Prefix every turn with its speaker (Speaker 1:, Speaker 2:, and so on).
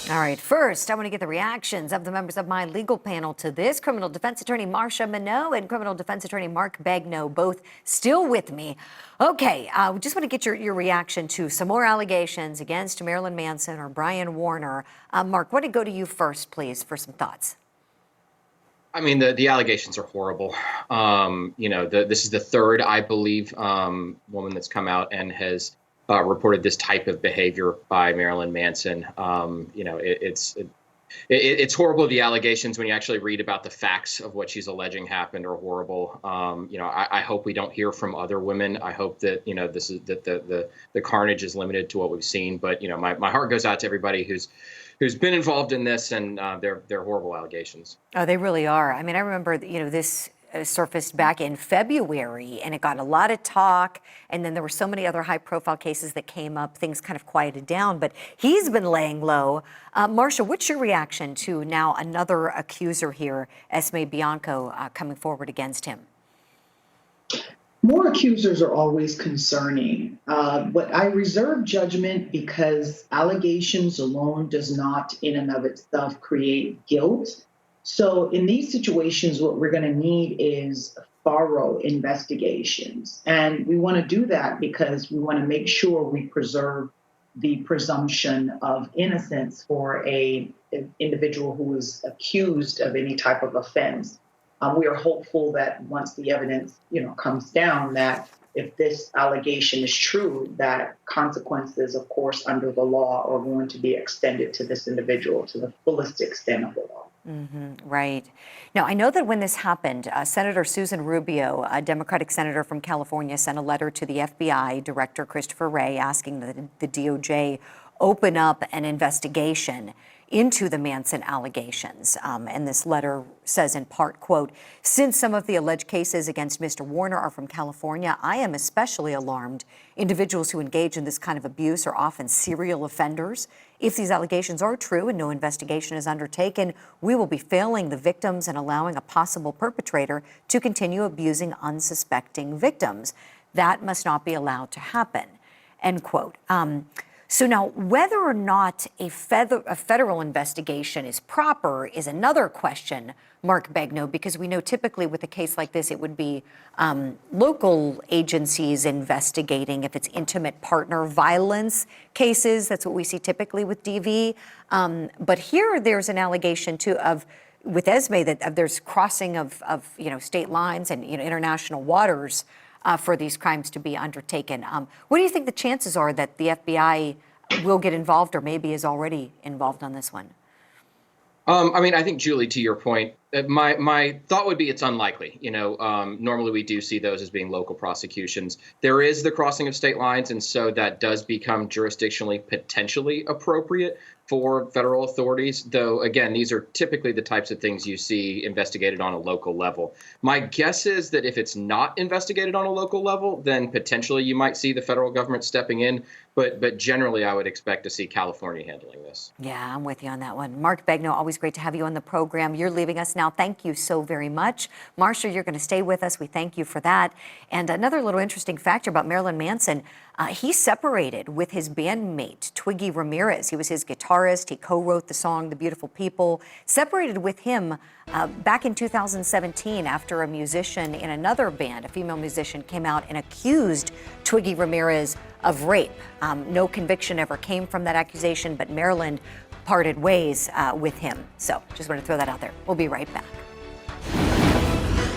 Speaker 1: All right, first, I want to get the reactions of the members of my legal panel to this. Criminal defense attorney Marsha Minot and criminal defense attorney Mark Begnaud, both still with me. Okay, we just want to get your reaction to some more allegations against Marilyn Manson or Brian Warner. Mark, want to go to you first, please, for some thoughts.
Speaker 2: I mean, the allegations are horrible. This is the third, I believe, woman that's come out and has reported this type of behavior by Marilyn Manson. It's horrible. The allegations, when you actually read about the facts of what she's alleging happened, are horrible. I hope we don't hear from other women. I hope that the carnage is limited to what we've seen. But my heart goes out to everybody who's been involved in this, and they're horrible allegations.
Speaker 1: Oh, they really are. I mean, I remember, this surfaced back in February, and it got a lot of talk. And then there were so many other high-profile cases that came up. Things kind of quieted down, but he's been laying low. Marsha, what's your reaction to now another accuser here, Esme Bianco, coming forward against him?
Speaker 3: More accusers are always concerning, but I reserve judgment because allegations alone does not in and of itself create guilt. So in these situations, what we're going to need is thorough investigations. And we want to do that because we want to make sure we preserve the presumption of innocence for an individual who is accused of any type of offense. We are hopeful that once the evidence, comes down, that if this allegation is true, that consequences, of course, under the law are going to be extended to this individual to the fullest extent of the law.
Speaker 1: Right. Now, I know that when this happened, Senator Susan Rubio, a Democratic senator from California, sent a letter to the FBI Director Christopher Wray asking that the DOJ open up an investigation into the Manson allegations. And this letter says in part, quote, "Since some of the alleged cases against Mr. Warner are from California, I am especially alarmed. Individuals who engage in this kind of abuse are often serial offenders. If these allegations are true and no investigation is undertaken, we will be failing the victims and allowing a possible perpetrator to continue abusing unsuspecting victims. That must not be allowed to happen," end quote. So now, whether or not a federal investigation is proper is another question, Mark Begnaud, because we know typically with a case like this, it would be local agencies investigating if it's intimate partner violence cases. That's what we see typically with DV. But here, there's an allegation too with Esme that there's crossing of state lines and international waters for these crimes to be undertaken. What do you think the chances are that the FBI will get involved or maybe is already involved on this one?
Speaker 2: I think, Julie, to your point, my thought would be it's unlikely. Normally we do see those as being local prosecutions. There is the crossing of state lines, and so that does become jurisdictionally potentially appropriate for federal authorities, though, again, these are typically the types of things you see investigated on a local level. My guess is that if it's not investigated on a local level, then potentially you might see the federal government stepping in. But generally, I would expect to see California handling this.
Speaker 1: Yeah, I'm with you on that one. Mark Begnaud, always great to have you on the program. You're leaving us now. Thank you so very much. Marsha, you're going to stay with us. We thank you for that. And another little interesting factor about Marilyn Manson, he separated with his bandmate, Twiggy Ramirez. He was his guitarist. He co-wrote the song, The Beautiful People. Separated with him back in 2017 after a musician in another band, a female musician, came out and accused Twiggy Ramirez of rape. No conviction ever came from that accusation, but Marilyn parted ways with him. So just want to throw that out there. We'll be right back.